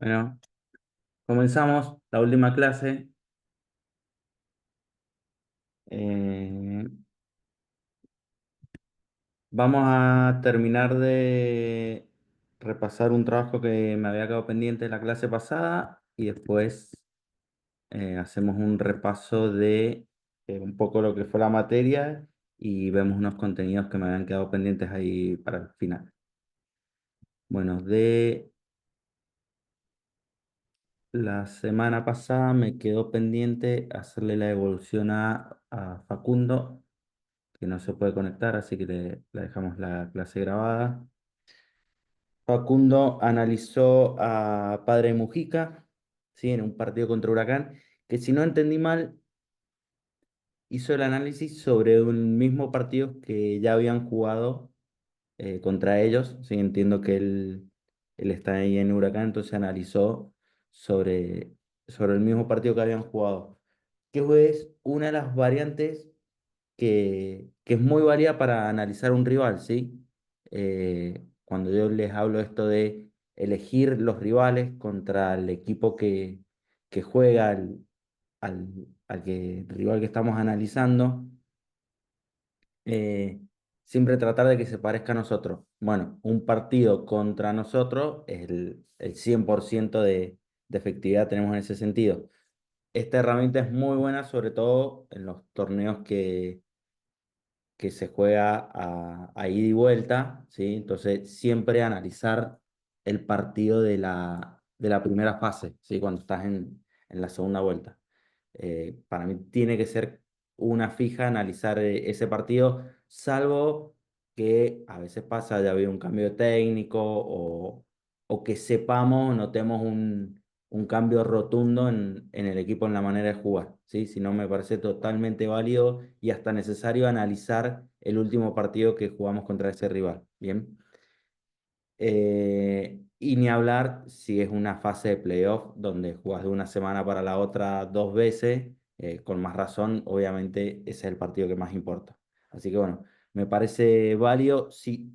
Bueno, comenzamos la última clase. Eh, Vamos a terminar de repasar un trabajo que me había quedado pendiente de la clase pasada y después hacemos un repaso de un poco lo que fue la materia y vemos unos contenidos que me habían quedado pendientes ahí para el final. Bueno, de la semana pasada me quedó pendiente hacerle la devolución a Facundo, que no se puede conectar, así que le dejamos la clase grabada. Facundo analizó a Padre Mujica, ¿sí? En un partido contra Huracán, que si no entendí mal, hizo el análisis sobre un mismo partido que ya habían jugado contra ellos. Sí, entiendo que él está ahí en Huracán, entonces analizó sobre, sobre el mismo partido que habían jugado. Que es una de las variantes que es muy válida para analizar un rival, ¿sí? Cuando yo les hablo esto de elegir los rivales contra el equipo que juega al, rival que estamos analizando, eh, siempre tratar de que se parezca a nosotros. Bueno, un partido contra nosotros es el 100% de efectividad tenemos en ese sentido. Esta herramienta es muy buena, sobre todo en los torneos que se juega a ida y vuelta, ¿sí? Entonces, siempre analizar el partido de la primera fase, ¿sí? Cuando estás en la segunda vuelta. Para mí tiene que ser una fija analizar ese partido, salvo que a veces pasa, ya había un cambio técnico o que sepamos, notemos un cambio rotundo en el equipo en la manera de jugar, ¿sí? Si no, me parece totalmente válido y hasta necesario analizar el último partido que jugamos contra ese rival, ¿bien? Y ni hablar si es una fase de playoff donde jugas de una semana para la otra dos veces, con más razón, obviamente ese es el partido que más importa. Así que bueno, me parece válido. Sí,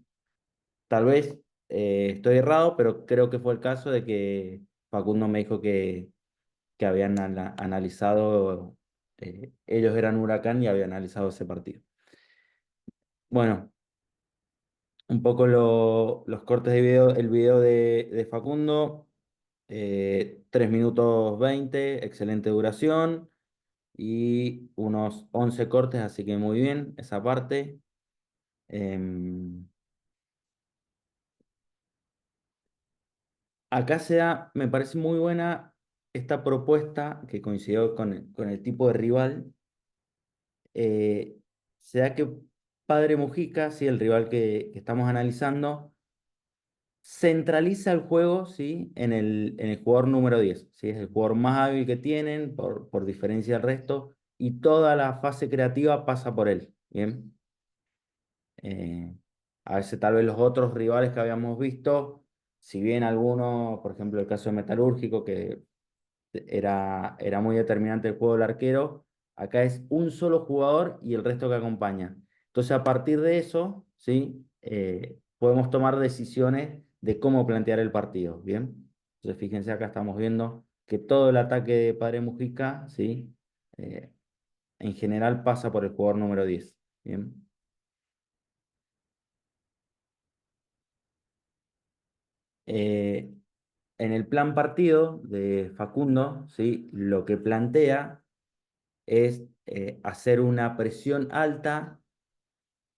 tal vez estoy errado, pero creo que fue el caso de que Facundo me dijo que habían analizado, ellos eran Huracán y habían analizado ese partido. Bueno, un poco los cortes de video, el video de Facundo, 3 minutos 20, excelente duración y unos 11 cortes, así que muy bien esa parte. Em, Acá se da, me parece muy buena esta propuesta que coincidió con el tipo de rival. eh, Se da que Padre Mujica, sí, el rival que estamos analizando, centraliza el juego, ¿sí? En el jugador número 10, ¿sí? Es el jugador más hábil que tienen por diferencia del resto y toda la fase creativa pasa por él, ¿bien? Eh, a veces tal vez los otros rivales que habíamos visto, si bien algunos, por ejemplo el caso de Metalúrgico, que era muy determinante el juego del arquero, acá es un solo jugador y el resto que acompaña. Entonces, a partir de eso, ¿sí? Podemos tomar decisiones de cómo plantear el partido, ¿bien? Entonces, fíjense, acá estamos viendo que todo el ataque de Padre Mujica, ¿sí? Eh, en general pasa por el jugador número 10, ¿bien? Eh, en el plan partido de Facundo, ¿sí? Lo que plantea es hacer una presión alta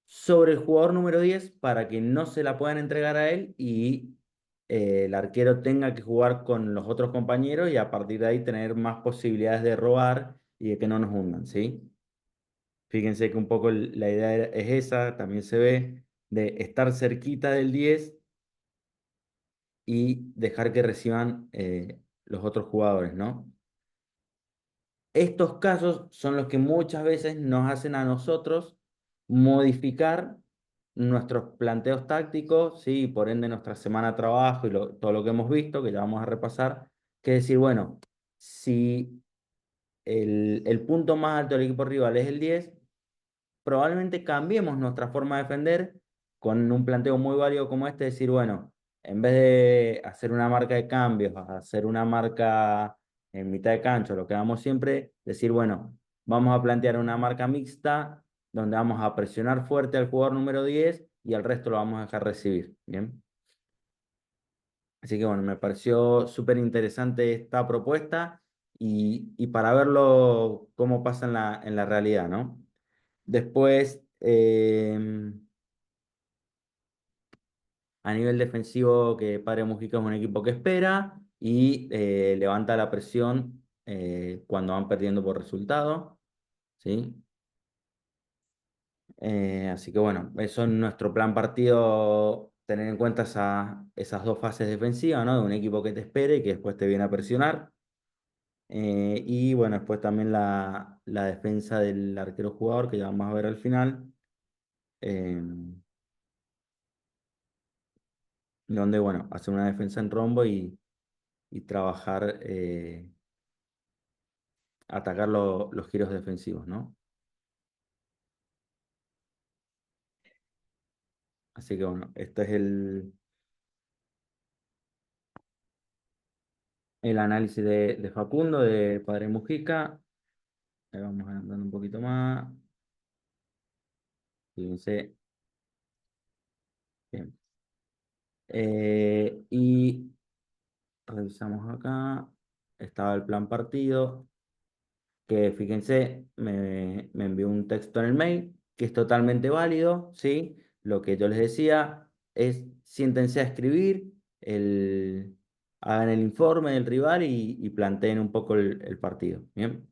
sobre el jugador número 10 para que no se la puedan entregar a él y el arquero tenga que jugar con los otros compañeros y a partir de ahí tener más posibilidades de robar y de que no nos hundan, ¿sí? Fíjense que un poco la idea es esa, también se ve, de estar cerquita del 10 y dejar que reciban los otros jugadores, ¿no? Estos casos son los que muchas veces nos hacen a nosotros modificar nuestros planteos tácticos, ¿sí? Y por ende nuestra semana de trabajo y todo lo que hemos visto, que ya vamos a repasar, que es decir, bueno, si el punto más alto del equipo rival es el 10, probablemente cambiemos nuestra forma de defender con un planteo muy válido como este, decir, bueno, en vez de hacer una marca de cambios, hacer una marca en mitad de cancha, lo que hagamos siempre, decir, bueno, vamos a plantear una marca mixta donde vamos a presionar fuerte al jugador número 10 y al resto lo vamos a dejar recibir. Bien. Así que bueno, me pareció súper interesante esta propuesta y para verlo cómo pasa en la realidad, ¿no? Después, a nivel defensivo, que Padre Mujica es un equipo que espera y levanta la presión cuando van perdiendo por resultado, ¿sí? Así que bueno, eso es nuestro plan partido, tener en cuenta esas dos fases defensivas, ¿no? De un equipo que te espere y que después te viene a presionar. Y bueno, después también la defensa del arquero jugador, que ya vamos a ver al final, eh, donde bueno, hacer una defensa en rombo y trabajar, atacar los giros defensivos, ¿no? Así que bueno, este es el análisis de Facundo, de Padre Mujica. Ahí vamos andando un poquito más. Fíjense. Bien. Y revisamos acá. Estaba el plan partido. Que fíjense, me envió un texto en el mail, que es totalmente válido, ¿sí? Lo que yo les decía es, siéntense a escribir, hagan el informe del rival y planteen un poco el partido, ¿bien?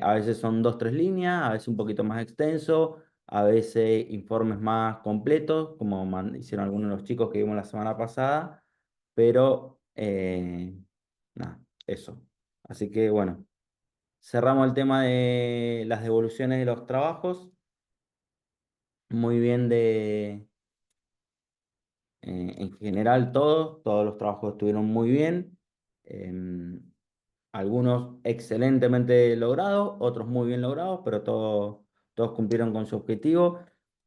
A veces son dos, tres líneas, a veces un poquito más extenso, a veces informes más completos, como hicieron algunos de los chicos que vimos la semana pasada, pero nada, eso. Así que bueno. Cerramos el tema de las devoluciones de los trabajos. Muy bien en general todos los trabajos estuvieron muy bien. Em, Algunos excelentemente logrados, otros muy bien logrados, pero todos cumplieron con su objetivo.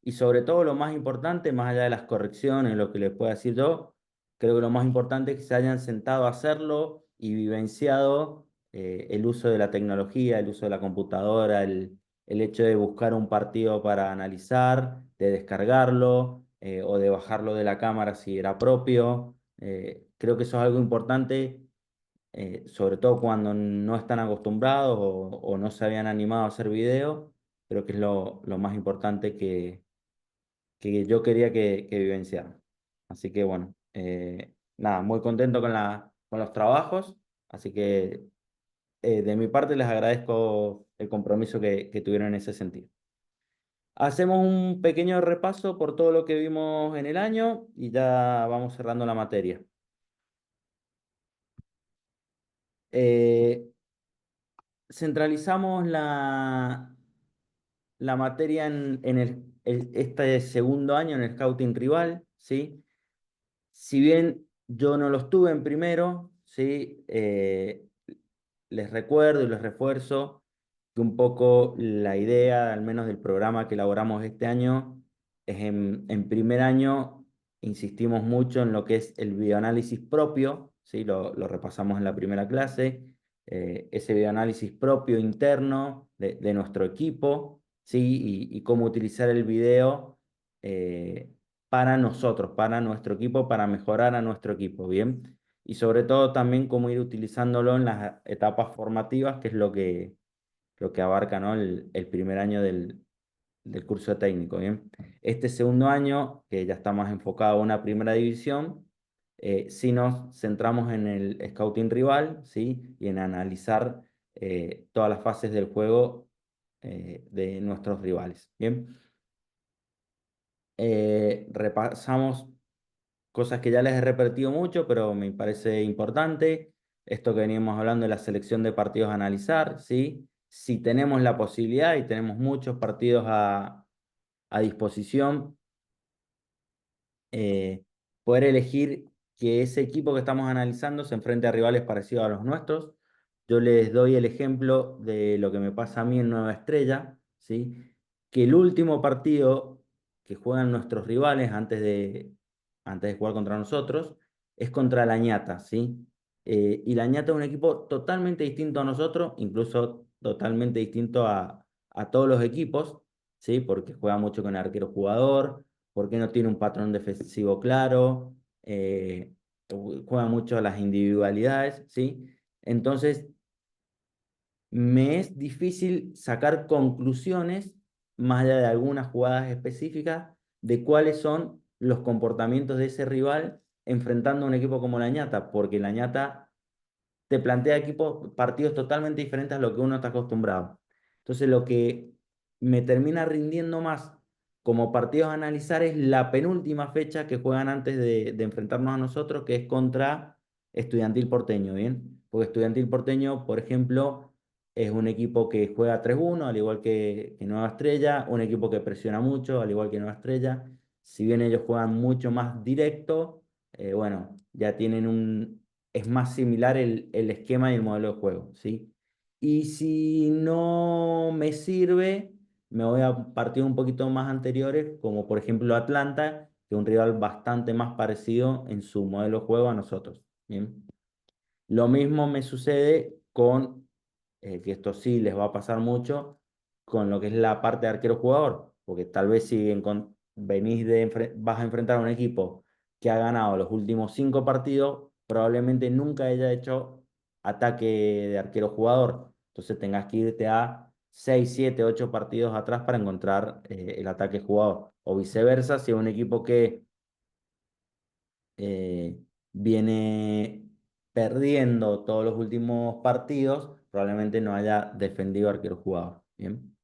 Y sobre todo lo más importante, más allá de las correcciones, lo que les pueda decir yo, creo que lo más importante es que se hayan sentado a hacerlo y vivenciado el uso de la tecnología, el uso de la computadora, el hecho de buscar un partido para analizar, de descargarlo o de bajarlo de la cámara si era propio. Creo que eso es algo importante, sobre todo cuando no están acostumbrados o no se habían animado a hacer video. Creo que es lo más importante que yo quería que vivenciaran. Así que bueno, nada, muy contento con los trabajos, así que de mi parte les agradezco el compromiso que tuvieron en ese sentido. Hacemos un pequeño repaso por todo lo que vimos en el año y ya vamos cerrando la materia. Eh, Centralizamos la materia en este segundo año en el Scouting Rival, ¿sí? Si bien yo no los tuve en primero, ¿sí? Les recuerdo y les refuerzo que un poco la idea, al menos del programa que elaboramos este año, es en primer año insistimos mucho en lo que es el videoanálisis propio, ¿sí? Lo repasamos en la primera clase, ese videoanálisis propio interno de nuestro equipo, ¿sí? Y cómo utilizar el video para nosotros, para nuestro equipo, para mejorar a nuestro equipo, ¿bien? Y sobre todo también cómo ir utilizándolo en las etapas formativas, que es lo que abarca, ¿no? El primer año del curso técnico, ¿bien? Este segundo año, que ya está más enfocado a una primera división, sí nos centramos en el scouting rival, ¿sí? Y en analizar todas las fases del juego de nuestros rivales, ¿bien? Repasamos cosas que ya les he repetido mucho, pero me parece importante. Esto que veníamos hablando de la selección de partidos a analizar, ¿sí? Si tenemos la posibilidad y tenemos muchos partidos a disposición, eh, poder elegir que ese equipo que estamos analizando se enfrente a rivales parecidos a los nuestros. Yo les doy el ejemplo de lo que me pasa a mí en Nueva Estrella, ¿sí? Que el último partido que juegan nuestros rivales antes antes de jugar contra nosotros, es contra la Ñata, ¿sí? Y la Ñata es un equipo totalmente distinto a nosotros, incluso totalmente distinto a todos los equipos, ¿sí? Porque juega mucho con arquero jugador, porque no tiene un patrón defensivo claro, juega mucho a las individualidades, ¿sí? Entonces, me es difícil sacar conclusiones, más allá de algunas jugadas específicas, de cuáles son los comportamientos de ese rival enfrentando a un equipo como la Ñata, porque la Ñata te plantea equipos, partidos totalmente diferentes a lo que uno está acostumbrado. Entonces, lo que me termina rindiendo más como partidos a analizar es la penúltima fecha que juegan antes de enfrentarnos a nosotros, que es contra Estudiantil Porteño, ¿bien? Porque Estudiantil Porteño, por ejemplo, es un equipo que juega 3-1 al igual que Nueva Estrella, un equipo que presiona mucho, al igual que Nueva Estrella. Si bien ellos juegan mucho más directo, bueno, ya tienen es más similar el esquema y el modelo de juego, ¿sí? Y si no me sirve, me voy a partidos un poquito más anteriores, como por ejemplo Atlanta, que es un rival bastante más parecido en su modelo de juego a nosotros, ¿bien? Lo mismo me sucede con, que esto sí les va a pasar mucho, con lo que es la parte de arquero-jugador, porque tal vez si vas a enfrentar a un equipo que ha ganado los últimos 5 partidos, probablemente nunca haya hecho ataque de arquero-jugador. Entonces tengas que irte a 6 7 8 partidos atrás para encontrar el ataque jugador. O viceversa, si es un equipo que eh, viene perdiendo todos los últimos partidos, probablemente no haya defendido arquero jugador. Bien.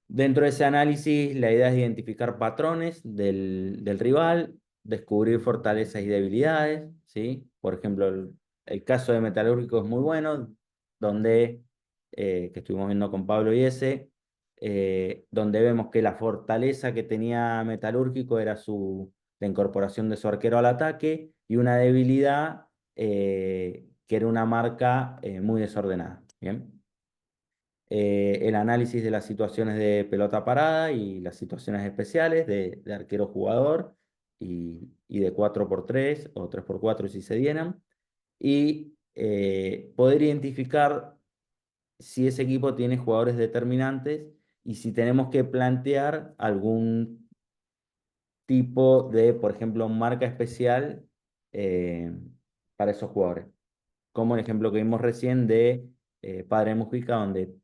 Dentro de ese análisis, la idea es identificar patrones del rival, descubrir fortalezas y debilidades, ¿sí? Por ejemplo, el caso de Metalúrgico es muy bueno, donde, que estuvimos viendo con Pablo y ese, donde vemos que la fortaleza que tenía Metalúrgico era la incorporación de su arquero al ataque y una debilidad que era una marca muy desordenada, ¿bien? El análisis de las situaciones de pelota parada y las situaciones especiales de arquero jugador y de 4x3 o 3x4 si se dieran, y poder identificar si ese equipo tiene jugadores determinantes y si tenemos que plantear algún tipo de, por ejemplo, marca especial eh, para esos jugadores. Como el ejemplo que vimos recién de Padre Mujica, donde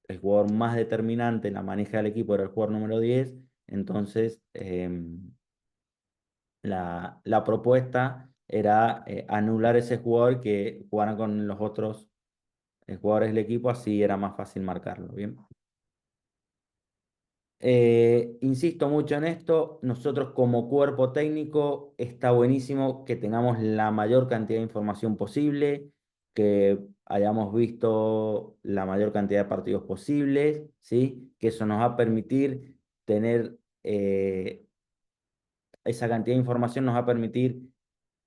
el jugador más determinante en la maneja del equipo era el jugador número 10. Entonces la propuesta era anular ese jugador que jugara con los otros jugadores del equipo, así era más fácil marcarlo, ¿bien? Insisto mucho en esto, nosotros como cuerpo técnico está buenísimo que tengamos la mayor cantidad de información posible, que hayamos visto la mayor cantidad de partidos posibles, ¿sí? Que eso nos va a permitir tener esa cantidad de información, nos va a permitir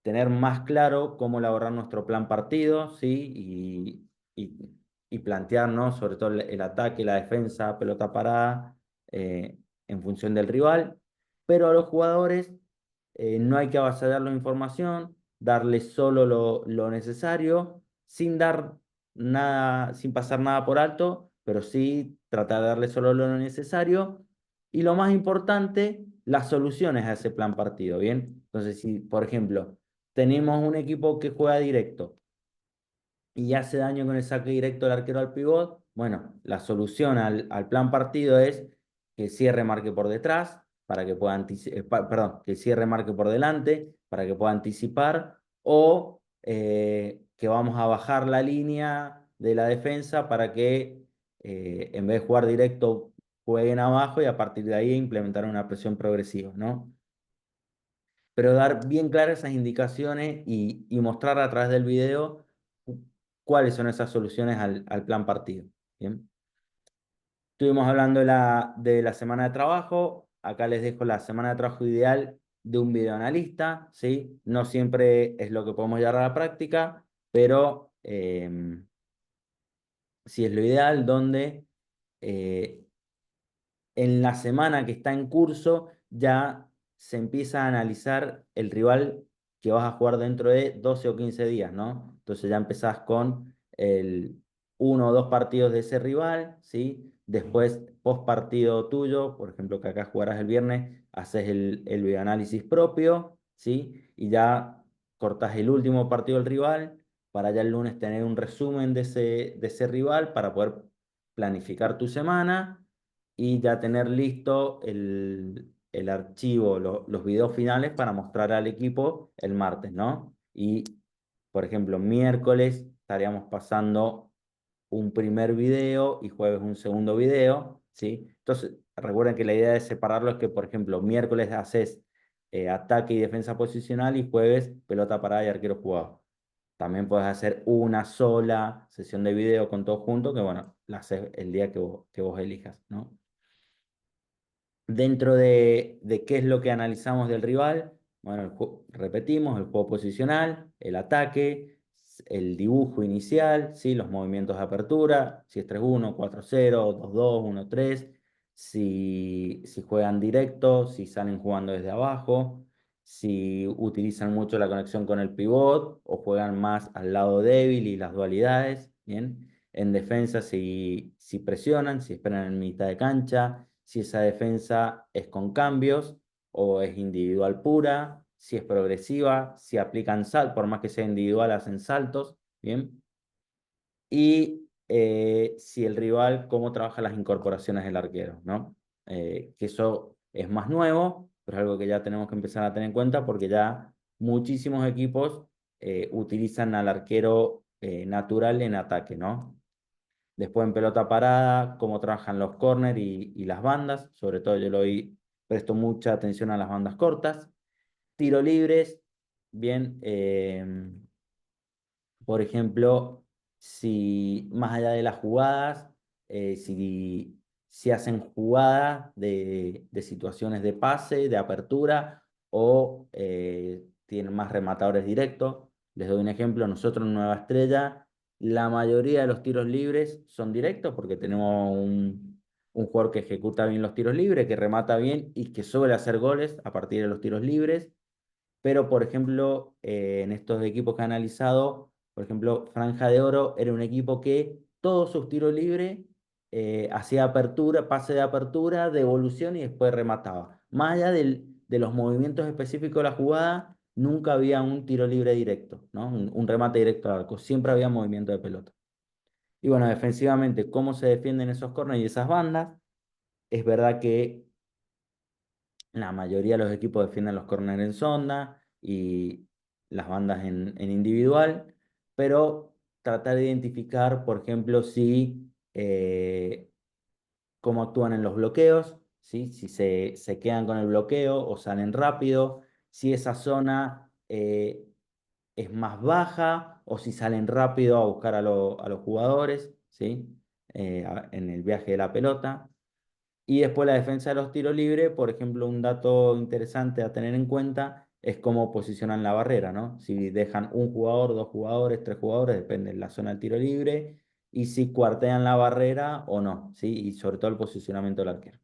tener más claro cómo elaborar nuestro plan partido, ¿sí? Y plantearnos sobre todo el ataque, la defensa, pelota parada, en función del rival. Pero a los jugadores no hay que avasallarlos de información, darles solo lo necesario, sin dar nada, sin pasar nada por alto, pero sí tratar de darles solo lo necesario. Y lo más importante, las soluciones a ese plan partido, ¿bien? Entonces, si, por ejemplo, tenemos un equipo que juega directo y hace daño con el saque directo del arquero al pivot, bueno, la solución al plan partido es que el cierre marque por detrás para que pueda perdón, que el cierre marque por delante para que pueda anticipar o que vamos a bajar la línea de la defensa para que en vez de jugar directo jueguen abajo y a partir de ahí implementar una presión progresiva, ¿no? Pero dar bien claras esas indicaciones y mostrar a través del video cuáles son esas soluciones al plan partido. Bien. Estuvimos hablando de la semana de trabajo. Acá les dejo la semana de trabajo ideal de un videoanalista, ¿sí? No siempre es lo que podemos llevar a la práctica, pero sí es lo ideal donde eh, en la semana que está en curso ya se empieza a analizar el rival que vas a jugar dentro de 12 o 15 días, ¿no? Entonces ya empezás con el uno o dos partidos de ese rival, ¿sí? Después, post partido tuyo, por ejemplo, que acá jugarás el viernes, haces el videoanálisis propio, ¿sí? Y ya cortás el último partido del rival para ya el lunes tener un resumen de ese rival para poder planificar tu semana y ya tener listo el archivo, los videos finales para mostrar al equipo el martes, ¿no? Y, por ejemplo, miércoles estaríamos pasando un primer video y jueves un segundo video, ¿sí? Entonces, recuerden que la idea de separarlo es que, por ejemplo, miércoles haces ataque y defensa posicional y jueves pelota parada y arquero jugado. También puedes hacer una sola sesión de video con todo junto, que bueno, la haces el día que vos elijas, ¿no? Dentro de qué es lo que analizamos del rival, bueno, repetimos, el juego posicional, el ataque, el dibujo inicial, ¿sí? Los movimientos de apertura, si es 3-1, 4-0, 2-2, 1-3, si juegan directo, si salen jugando desde abajo, si utilizan mucho la conexión con el pivot o juegan más al lado débil y las dualidades, ¿bien? En defensa, si presionan, si esperan en mitad de cancha, si esa defensa es con cambios o es individual pura, si es progresiva, si aplican sal, por más que sea individual, hacen saltos, ¿bien? Y si el rival, cómo trabaja las incorporaciones del arquero, ¿no? Que eso es más nuevo, pero es algo que ya tenemos que empezar a tener en cuenta porque ya muchísimos equipos utilizan al arquero natural en ataque, ¿no? Después en pelota parada, cómo trabajan los corners y las bandas. Sobre todo yo presto mucha atención a las bandas cortas. Tiro libres, bien. Por ejemplo, si más allá de las jugadas, si hacen jugadas de situaciones de pase, de apertura o tienen más rematadores directos. Les doy un ejemplo, nosotros en Nueva Estrella, la mayoría de los tiros libres son directos porque tenemos un jugador que ejecuta bien los tiros libres, que remata bien y que suele hacer goles a partir de los tiros libres. Pero, por ejemplo, en estos equipos que he analizado, por ejemplo, Franja de Oro era un equipo que todos sus tiros libres hacía apertura, pase de apertura, devolución y después remataba. Más allá de los movimientos específicos de la jugada, nunca había un tiro libre directo, ¿no? Un remate directo al arco, siempre había movimiento de pelota. Y bueno, defensivamente, ¿cómo se defienden esos corners y esas bandas? Es verdad que la mayoría de los equipos defienden los corners en zona y las bandas en individual, pero tratar de identificar, por ejemplo, si cómo actúan en los bloqueos, ¿sí? Si se quedan con el bloqueo o salen rápido, si esa zona es más baja o si salen rápido a buscar a los jugadores, ¿sí? En el viaje de la pelota. Y después la defensa de los tiros libres, por ejemplo, un dato interesante a tener en cuenta es cómo posicionan la barrera, ¿no? Si dejan un jugador, dos jugadores, tres jugadores, depende de la zona del tiro libre, y si cuartean la barrera o no, ¿sí? Y sobre todo el posicionamiento del arquero.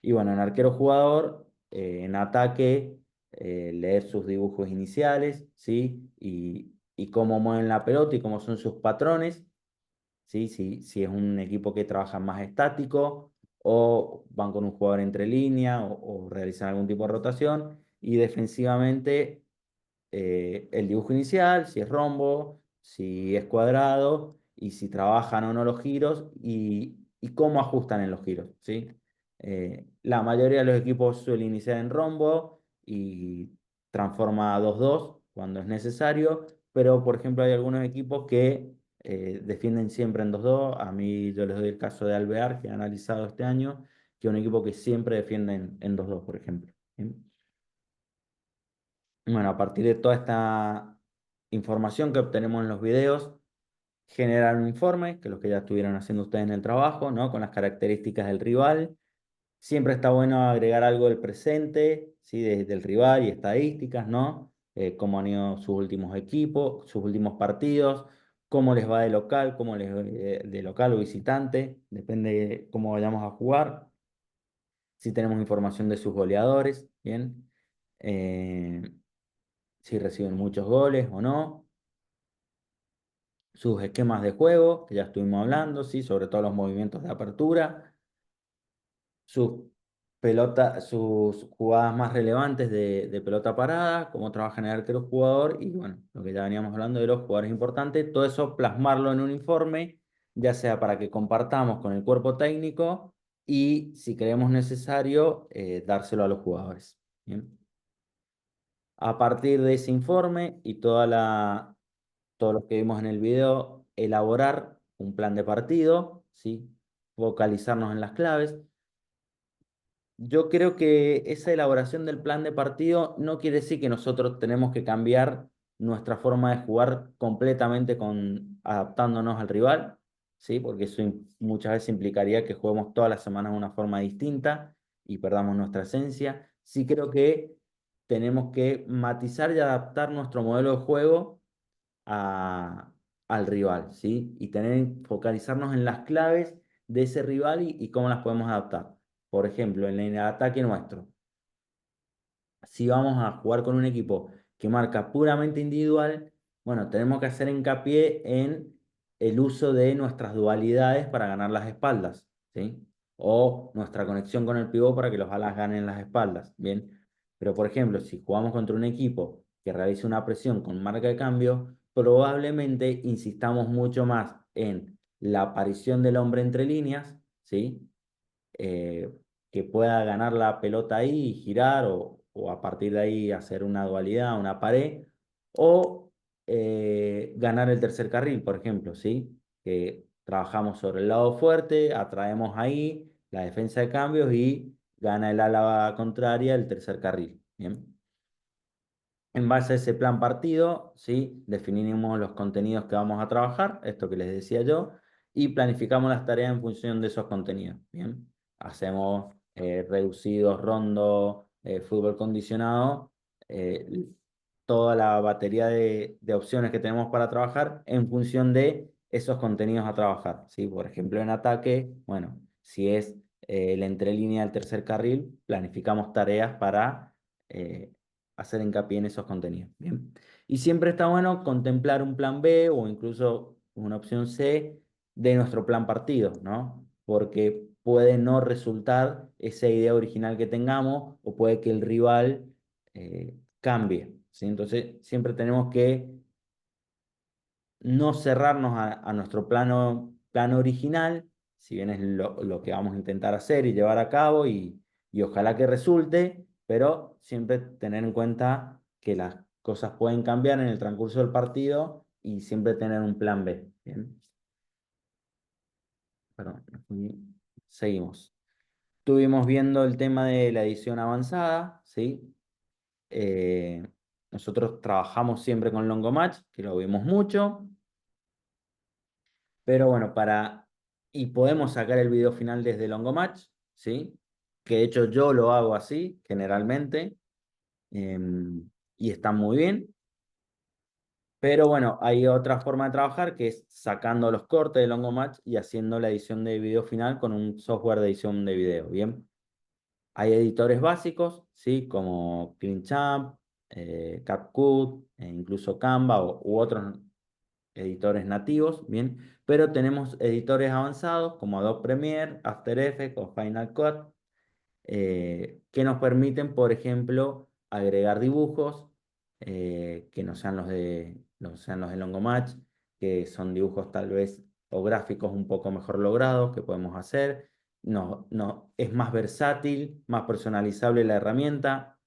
Y bueno, en arquero jugador, en ataque, leer sus dibujos iniciales, ¿sí? Y cómo mueven la pelota y cómo son sus patrones. ¿Sí? Si es un equipo que trabaja más estático o van con un jugador entre línea o realizan algún tipo de rotación. Y defensivamente, el dibujo inicial, si es rombo, si es cuadrado y si trabajan o no los giros y cómo ajustan en los giros, ¿sí? La mayoría de los equipos suele iniciar en rombo y transforma a 2-2 cuando es necesario, pero por ejemplo hay algunos equipos que defienden siempre en 2-2. A mí yo les doy el caso de Alvear, que he analizado este año, que es un equipo que siempre defiende en 2-2, por ejemplo. ¿Sí? Bueno, a partir de toda esta información que obtenemos en los videos, generar un informe, que es lo que ya estuvieron haciendo ustedes en el trabajo, ¿no? Con las características del rival. Siempre está bueno agregar algo del presente, ¿sí? Del rival y estadísticas, ¿no? Cómo han ido sus últimos equipos, sus últimos partidos, cómo les va de local, cómo les va de local o visitante, depende de cómo vayamos a jugar. Si tenemos información de sus goleadores, ¿bien? eh, si reciben muchos goles o no, sus esquemas de juego, que ya estuvimos hablando, ¿sí? Sobre todo los movimientos de apertura, sus sus jugadas más relevantes de pelota parada, cómo trabaja en el arquero jugador y bueno, lo que ya veníamos hablando de los jugadores importantes, todo eso plasmarlo en un informe, ya sea para que compartamos con el cuerpo técnico y si creemos necesario, dárselo a los jugadores. ¿Bien? A partir de ese informe y todo lo que vimos en el video, elaborar un plan de partido, ¿sí? Focalizarnos en las claves. Yo creo que esa elaboración del plan de partido no quiere decir que nosotros tenemos que cambiar nuestra forma de jugar completamente adaptándonos al rival, ¿sí? Porque eso muchas veces implicaría que juguemos todas las semanas de una forma distinta y perdamos nuestra esencia. Sí creo que tenemos que matizar y adaptar nuestro modelo de juego a- al rival, ¿sí? Y focalizarnos en las claves de ese rival y cómo las podemos adaptar. Por ejemplo, en el ataque nuestro, si vamos a jugar con un equipo que marca puramente individual, bueno, tenemos que hacer hincapié en el uso de nuestras dualidades para ganar las espaldas, ¿sí? O nuestra conexión con el pivot para que los alas ganen las espaldas, ¿bien? Pero, por ejemplo, si jugamos contra un equipo que realice una presión con marca de cambio, probablemente insistamos mucho más en la aparición del hombre entre líneas, ¿sí? eh, que pueda ganar la pelota ahí y girar o a partir de ahí hacer una dualidad, una pared, o ganar el tercer carril, por ejemplo, ¿sí? Que trabajamos sobre el lado fuerte, atraemos ahí la defensa de cambios y gana el ala contraria el tercer carril, ¿bien? En base a ese plan partido, ¿sí? Definimos los contenidos que vamos a trabajar, esto que les decía yo, y planificamos las tareas en función de esos contenidos. Bien, hacemos reducidos, rondo, fútbol condicionado, eh, toda la batería de opciones que tenemos para trabajar en función de esos contenidos a trabajar. ¿Sí? Por ejemplo, en ataque, bueno, si es el entrelínea del tercer carril, planificamos tareas para hacer hincapié en esos contenidos. Bien. Y siempre está bueno contemplar un plan B o incluso una opción C de nuestro plan partido, ¿no? Porque puede no resultar esa idea original que tengamos o puede que el rival cambie, ¿sí? Entonces, siempre tenemos que no cerrarnos a nuestro plano original, si bien es lo que vamos a intentar hacer y llevar a cabo y ojalá que resulte, pero siempre tener en cuenta que las cosas pueden cambiar en el transcurso del partido y siempre tener un plan B. ¿Bien? Perdón, seguimos. Estuvimos viendo el tema de la edición avanzada, ¿sí? Eh, Nosotros trabajamos siempre con Longomatch, que lo vimos mucho. Pero bueno, y podemos sacar el video final desde Longomatch, ¿sí? Que de hecho yo lo hago así, generalmente, y está muy bien. Pero bueno, hay otra forma de trabajar que es sacando los cortes de Longomatch y haciendo la edición de video final con un software de edición de video, ¿bien? Hay editores básicos, ¿sí? Como CleanChamp, CapCut, e incluso Canva u otros editores nativos, bien, pero tenemos editores avanzados como Adobe Premiere, After Effects o Final Cut, que nos permiten, por ejemplo, agregar dibujos que no sean los de Longomatch, que son dibujos tal vez o gráficos un poco mejor logrados que podemos hacer. No, no, es más versátil, más personalizable la herramienta,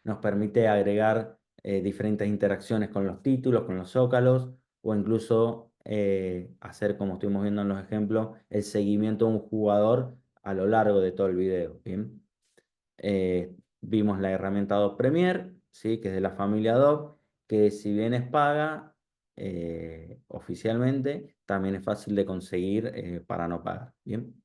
nos permite agregar diferentes interacciones con los títulos, con los zócalos, o incluso hacer, como estuvimos viendo en los ejemplos, el seguimiento de un jugador a lo largo de todo el video. ¿Bien? Vimos la herramienta Adobe Premiere, ¿sí? Que es de la familia Adobe, que si bien es paga oficialmente, también es fácil de conseguir para no pagar. ¿Bien?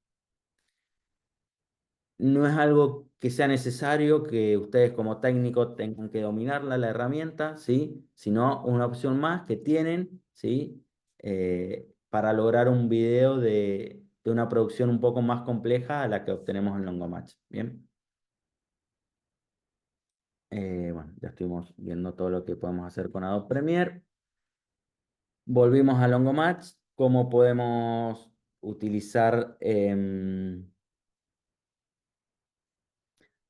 No es algo que sea necesario que ustedes como técnicos tengan que dominarla, la herramienta, ¿sí? Sino una opción más que tienen, ¿sí? Para lograr un video de una producción un poco más compleja a la que obtenemos en Longomatch. ¿Bien? Bueno, ya estuvimos viendo todo lo que podemos hacer con Adobe Premiere. Volvimos a Longomatch. ¿Cómo podemos utilizar,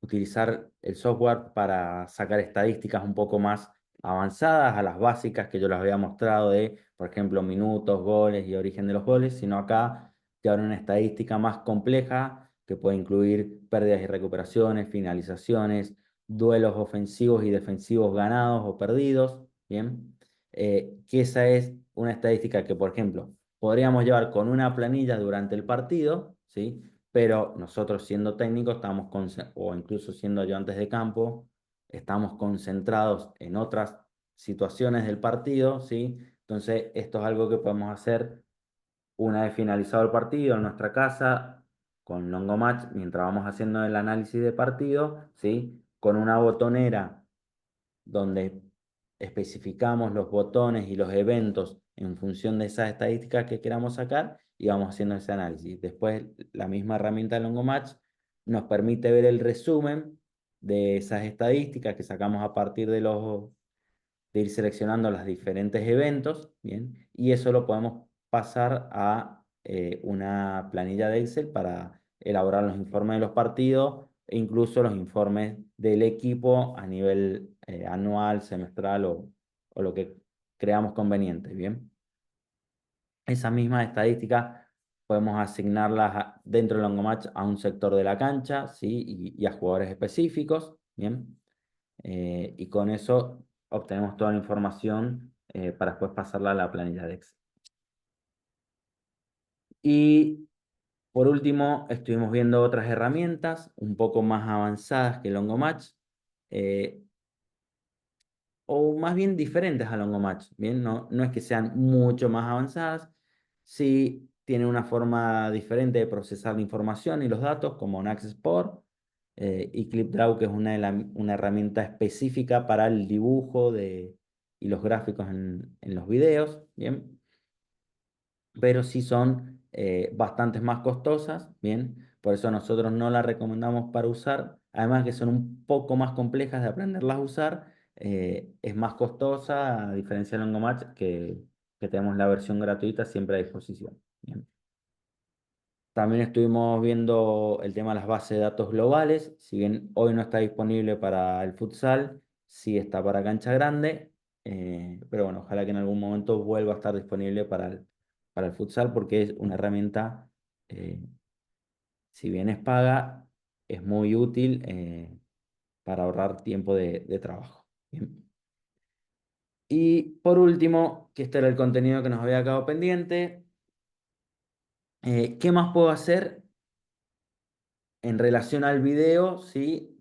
utilizar el software para sacar estadísticas un poco más avanzadas a las básicas que yo les había mostrado de, por ejemplo, minutos, goles y origen de los goles, sino acá te abre una estadística más compleja que puede incluir pérdidas y recuperaciones, finalizaciones, duelos ofensivos y defensivos ganados o perdidos, ¿bien? Que esa es una estadística que, por ejemplo, podríamos llevar con una planilla durante el partido, ¿sí? Pero nosotros siendo técnicos estamos o incluso siendo ayudantes de campo, estamos concentrados en otras situaciones del partido, ¿sí? Entonces, esto es algo que podemos hacer una vez finalizado el partido en nuestra casa, con Longomatch, mientras vamos haciendo el análisis de partido, ¿sí? Con una botonera donde especificamos los botones y los eventos en función de esas estadísticas que queramos sacar y vamos haciendo ese análisis. Después, la misma herramienta de Longomatch nos permite ver el resumen de esas estadísticas que sacamos a partir de ir seleccionando los diferentes eventos, ¿bien? Y eso lo podemos pasar a una planilla de Excel para elaborar los informes de los partidos e incluso los informes del equipo a nivel anual, semestral o lo que creamos conveniente, ¿bien? Esas mismas estadísticas podemos asignarlas dentro del Longomatch a un sector de la cancha, ¿sí? Y a jugadores específicos, ¿bien? Y con eso obtenemos toda la información para después pasarla a la planilla de Excel. Y por último, estuvimos viendo otras herramientas un poco más avanzadas que Longomatch, eh, o más bien diferentes a Longomatch, ¿bien? No, no es que sean mucho más avanzadas, sí tienen una forma diferente de procesar la información y los datos, como Naxsport, y ClipDraw, que es una herramienta específica para el dibujo y los gráficos en los videos, ¿bien? Pero sí son bastantes más costosas, ¿bien? Por eso nosotros no las recomendamos para usar, además que son un poco más complejas de aprenderlas a usar, es más costosa, a diferencia de Longomatch, que tenemos la versión gratuita siempre a disposición, ¿bien? También estuvimos viendo el tema de las bases de datos globales. Si bien hoy no está disponible para el futsal, sí está para cancha grande. Pero bueno, ojalá que en algún momento vuelva a estar disponible para el futsal porque es una herramienta, eh, si bien es paga, es muy útil para ahorrar tiempo de trabajo. Bien. Y por último, que este era el contenido que nos había quedado pendiente, ¿qué más puedo hacer en relación al video, sí,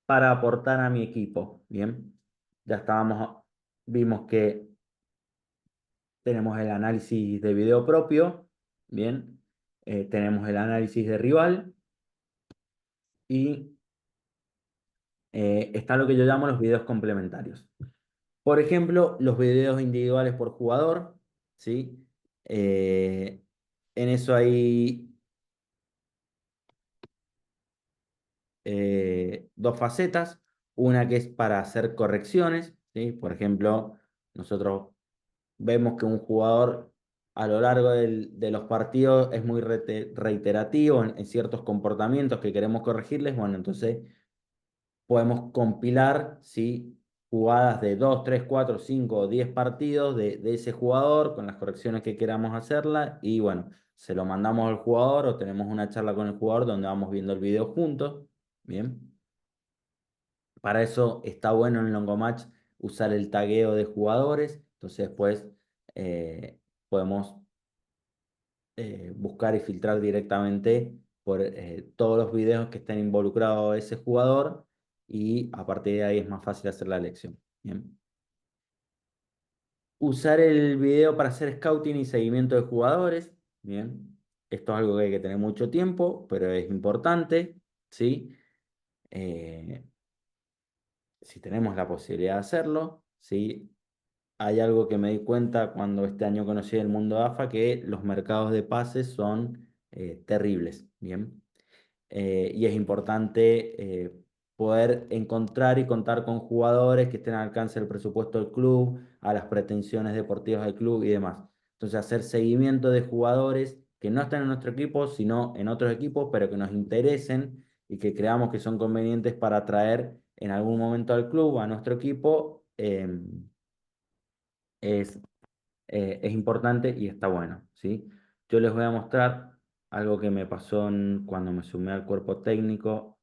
para aportar a mi equipo? Bien, ya vimos que tenemos el análisis de video propio, bien, tenemos el análisis de rival y está lo que yo llamo los videos complementarios. Por ejemplo, los videos individuales por jugador, ¿sí? En eso hay dos facetas. Una que es para hacer correcciones, ¿sí? Por ejemplo, nosotros vemos que un jugador a lo largo de los partidos es muy reiterativo en ciertos comportamientos que queremos corregirles. Bueno, entonces podemos compilar, ¿sí? Jugadas de 2, 3, 4, 5 o 10 partidos de ese jugador con las correcciones que queramos hacerla y bueno, se lo mandamos al jugador o tenemos una charla con el jugador donde vamos viendo el video juntos. Bien. Para eso está bueno en Longomatch usar el tagueo de jugadores. Entonces después podemos buscar y filtrar directamente por todos los videos que estén involucrados ese jugador y a partir de ahí es más fácil hacer la elección. Bien. Usar el video para hacer scouting y seguimiento de jugadores. Bien. Esto es algo que hay que tener mucho tiempo, pero es importante, ¿sí? Eh, si tenemos la posibilidad de hacerlo, ¿sí? Hay algo que me di cuenta cuando este año conocí el mundo AFA, que los mercados de pases son terribles, ¿bien? Y es importante poder encontrar y contar con jugadores que estén al alcance del presupuesto del club, a las pretensiones deportivas del club y demás. Entonces, hacer seguimiento de jugadores que no están en nuestro equipo, sino en otros equipos, pero que nos interesen y que creamos que son convenientes para traer en algún momento al club, a nuestro equipo, es, es importante y está bueno, ¿sí? Yo les voy a mostrar algo que me pasó cuando me sumé al cuerpo técnico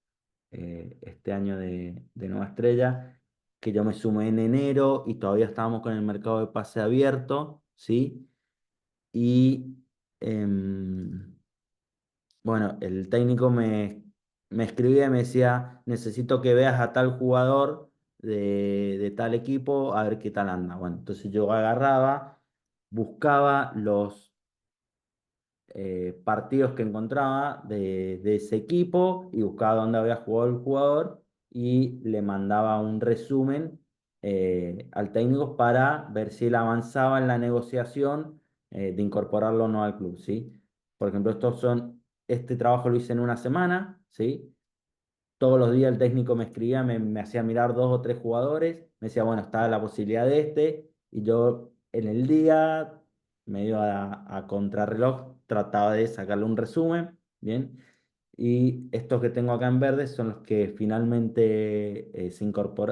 este año de Nueva Estrella, que yo me sumé en enero y todavía estábamos con el mercado de pase abierto, ¿sí? Y bueno, el técnico me escribía y me decía, necesito que veas a tal jugador de tal equipo, a ver qué tal anda. Bueno, entonces yo agarraba, buscaba los partidos que encontraba de ese equipo y buscaba dónde había jugado el jugador y le mandaba un resumen al técnico para ver si él avanzaba en la negociación de incorporarlo o no al club, ¿sí? Por ejemplo, este trabajo lo hice en una semana, ¿sí? Todos los días el técnico me escribía, me hacía mirar dos o tres jugadores, me decía, bueno, está la posibilidad de este, y yo en el día, medio a contrarreloj, trataba de sacarle un resumen, ¿bien? Y estos que tengo acá en verde son los que finalmente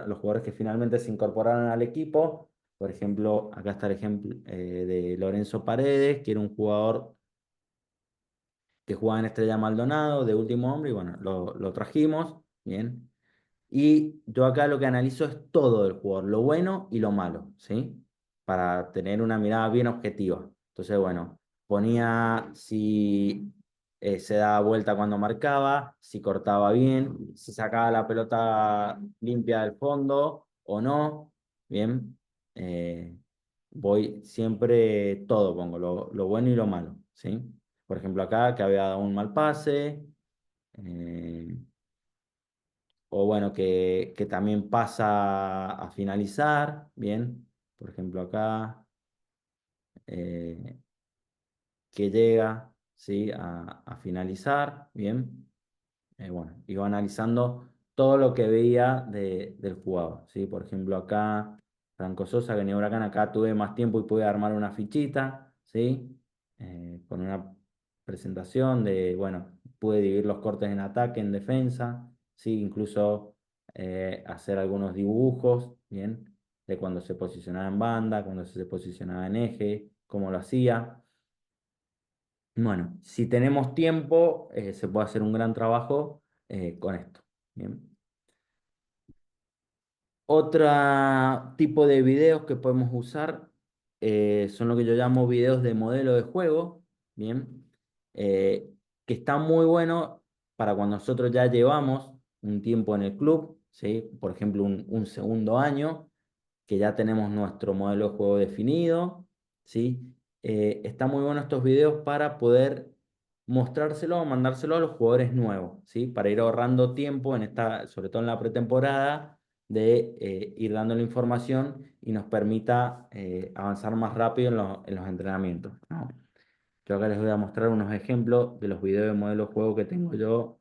los jugadores que finalmente se incorporaron al equipo. Por ejemplo, acá está el ejemplo de Lorenzo Paredes, que era un jugador que jugaba en Estrella Maldonado, de último hombre, y bueno, lo trajimos, ¿bien? Y yo acá lo que analizo es todo del jugador, lo bueno y lo malo, ¿sí? Para tener una mirada bien objetiva. Entonces, bueno, ponía si se daba vuelta cuando marcaba, si cortaba bien, si sacaba la pelota limpia del fondo o no, ¿bien? Eh, Voy siempre todo, pongo lo bueno y lo malo, ¿sí? Por ejemplo, acá que había dado un mal pase. eh, o bueno, que también pasa a finalizar, bien, por ejemplo acá, eh, que llega, ¿sí? A finalizar, bien. Bueno, iba analizando todo lo que veía del jugador, ¿sí? Por ejemplo acá, Franco Sosa, que venía Huracán, acá tuve más tiempo y pude armar una fichita, ¿sí? Con una presentación bueno, pude dividir los cortes en ataque, en defensa, ¿sí? Incluso hacer algunos dibujos, ¿bien? De cuando se posicionaba en banda, cuando se posicionaba en eje, cómo lo hacía. Bueno, si tenemos tiempo, se puede hacer un gran trabajo con esto. Bien. Otro tipo de videos que podemos usar son lo que yo llamo videos de modelo de juego, ¿bien? Eh, que está muy bueno para cuando nosotros ya llevamos un tiempo en el club, ¿sí? Por ejemplo, un segundo año, que ya tenemos nuestro modelo de juego definido, ¿sí? Está muy bueno estos videos para poder mostrárselo o mandárselo a los jugadores nuevos, ¿sí? Para ir ahorrando tiempo sobre todo en la pretemporada, de ir dando la información y nos permita avanzar más rápido en los entrenamientos, ¿no? Yo acá les voy a mostrar unos ejemplos de los videos de modelo de juego que tengo yo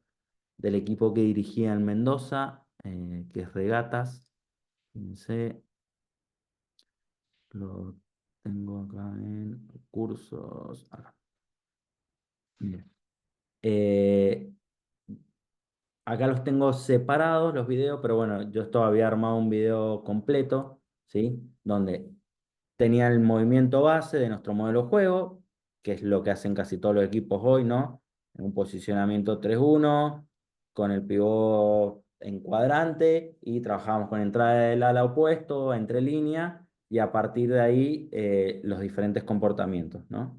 del equipo que dirigía en Mendoza, que es Regatas. Fíjense, lo tengo acá en cursos. Acá. Bien. Eh, Acá los tengo separados los videos, pero bueno, yo esto había armado un video completo, ¿sí? Donde tenía el movimiento base de nuestro modelo de juego, que es lo que hacen casi todos los equipos hoy, ¿no? En un posicionamiento 3-1 con el pivot en cuadrante, y trabajamos con entrada del ala opuesto, entre línea, y a partir de ahí los diferentes comportamientos, ¿no?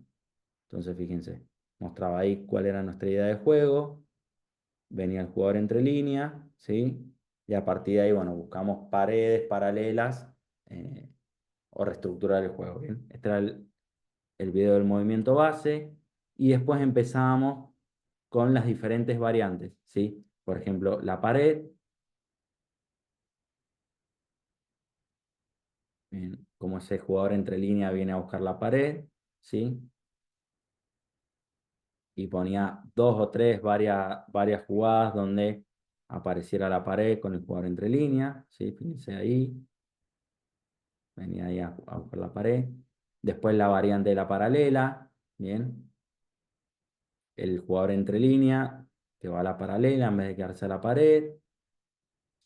Entonces, fíjense, mostraba ahí cuál era nuestra idea de juego, venía el jugador entre líneas, ¿sí? Y a partir de ahí, bueno, buscamos paredes paralelas eh, o reestructurar el juego, ¿bien? Este era el video del movimiento base, y después empezamos con las diferentes variantes, ¿sí? Por ejemplo, la pared, bien, como ese jugador entre línea viene a buscar la pared, ¿sí? Y ponía dos o tres, varias jugadas donde apareciera la pared con el jugador entre líneas, ¿sí? Fíjense ahí, venía ahí a buscar la pared. Después la variante de la paralela, bien, el jugador entre línea, que va a la paralela en vez de quedarse a la pared,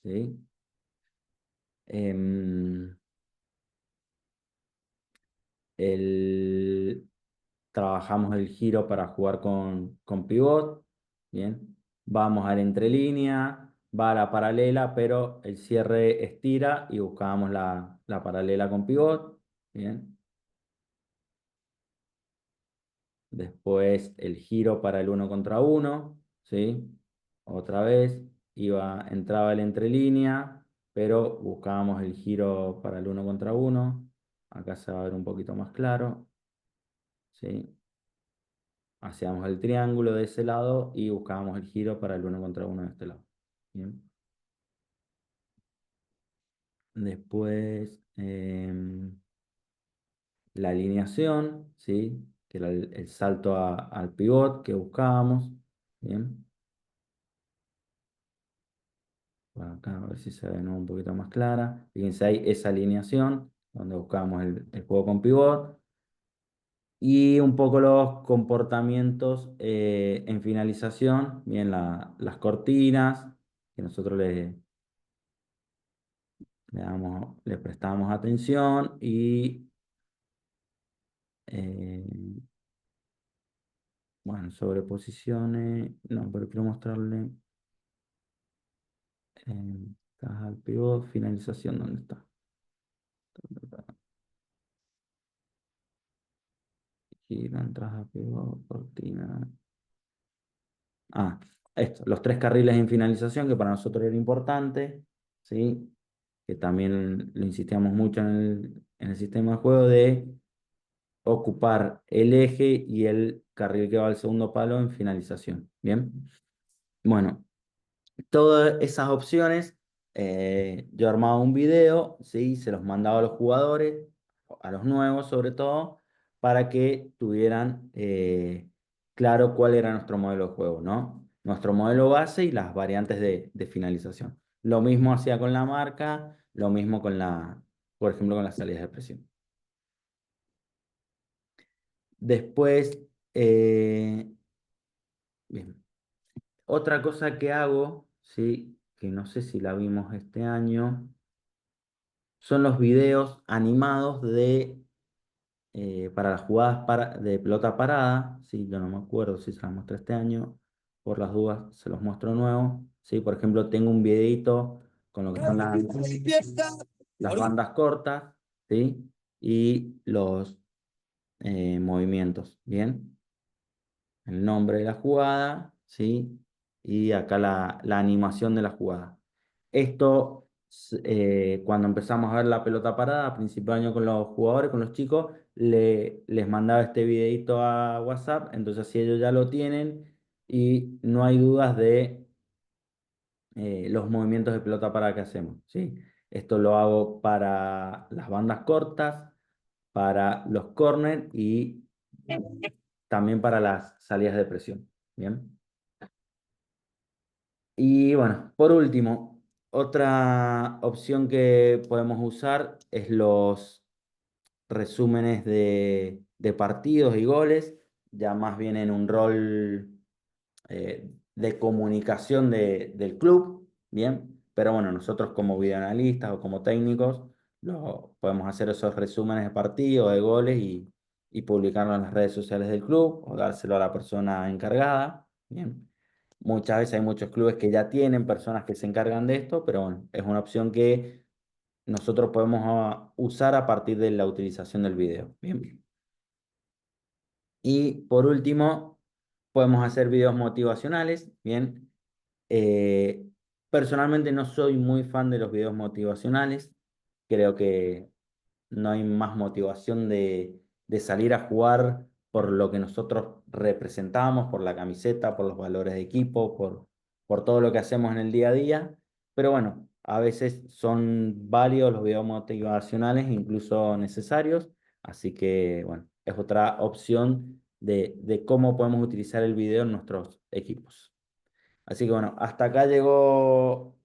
¿sí? Em, el, Trabajamos el giro para jugar con pivot, bien. Vamos al entrelínea, va a la paralela, pero el cierre estira y buscamos la paralela con pivot, bien. Después el giro para el uno contra uno, ¿sí? Otra vez, entraba el entrelínea, pero buscábamos el giro para el uno contra uno. Acá se va a ver un poquito más claro, ¿sí? Hacíamos el triángulo de ese lado y buscábamos el giro para el uno contra uno de este lado. Bien. Después la alineación, ¿sí? Que era el salto al pivot que buscábamos. Bien. Bueno, acá a ver si se ve, ¿no? Un poquito más clara. Fíjense ahí esa alineación donde buscábamos el juego con pivot. Y un poco los comportamientos en finalización, bien las cortinas, que nosotros le prestamos atención y eh, bueno, sobre posiciones, no, pero quiero mostrarle caja al pivot, finalización, ¿dónde está? Giro, entrada, pivot, cortina. Ah, esto, los tres carriles en finalización, que para nosotros era importante, ¿sí? Que también lo insistíamos mucho en el sistema de juego de ocupar el eje y el carril que va al segundo palo en finalización. Bien, bueno, todas esas opciones, yo armaba un video, ¿sí? Se los mandaba a los jugadores, a los nuevos sobre todo, para que tuvieran claro cuál era nuestro modelo de juego, ¿no? Nuestro modelo base y las variantes de finalización. Lo mismo hacía con la marca, lo mismo por ejemplo, con las salidas de presión. Después, bien, otra cosa que hago, ¿sí? Que no sé si la vimos este año, son los videos animados para las jugadas de pelota parada, ¿sí? Yo no me acuerdo si se las mostré este año, por las dudas se los muestro nuevo, ¿sí? Por ejemplo, tengo un videito con lo que son las bandas cortas, ¿sí? Y los movimientos, ¿bien? El nombre de la jugada, ¿sí? Y acá la animación de la jugada. Esto, cuando empezamos a ver la pelota parada, a principio de año con los jugadores, con los chicos, les mandaba este videito a WhatsApp, entonces así ellos ya lo tienen y no hay dudas de los movimientos de pelota parada que hacemos, ¿sí? Esto lo hago para las bandas cortas, para los corners y también para las salidas de presión. Bien. Y bueno, por último, otra opción que podemos usar es los resúmenes de partidos y goles, ya más bien en un rol de comunicación del club, bien, pero bueno, nosotros como videoanalistas o como técnicos podemos hacer esos resúmenes de partidos, de goles y publicarlo en las redes sociales del club o dárselo a la persona encargada, bien. Muchas veces hay muchos clubes que ya tienen personas que se encargan de esto, pero bueno, es una opción que nosotros podemos usar a partir de la utilización del video. Bien. Y por último, podemos hacer videos motivacionales. Bien. Eh, Personalmente no soy muy fan de los videos motivacionales. Creo que no hay más motivación de salir a jugar por lo que nosotros representamos, por la camiseta, por los valores de equipo, por todo lo que hacemos en el día a día. Pero bueno, a veces son válidos los videos motivacionales, incluso necesarios. Así que bueno, es otra opción de cómo podemos utilizar el video en nuestros equipos. Así que bueno, hasta acá llegó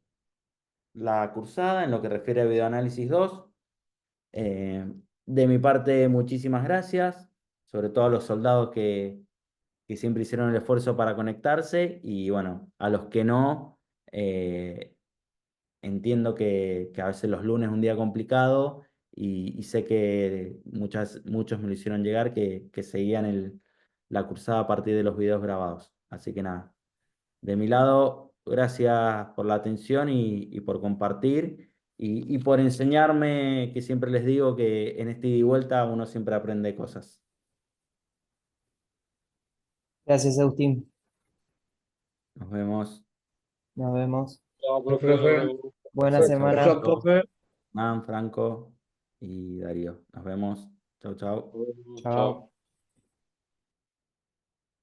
la cursada en lo que refiere a videoanálisis 2. Eh, de mi parte, muchísimas gracias, sobre todo a los soldados que siempre hicieron el esfuerzo para conectarse y bueno, a los que no, entiendo que a veces los lunes es un día complicado y sé que muchos me lo hicieron llegar que seguían la cursada a partir de los videos grabados. Así que nada, de mi lado, gracias por la atención y por compartir y por enseñarme, que siempre les digo que en este ida y vuelta uno siempre aprende cosas. Gracias, Agustín. Nos vemos. Nos vemos. Chao, Chao, profe, nos profe. vemos. Buena Chao, semana. Chao, chao. profe. Man, Franco y Darío. Nos vemos. Chau, chau. Chao. Chao.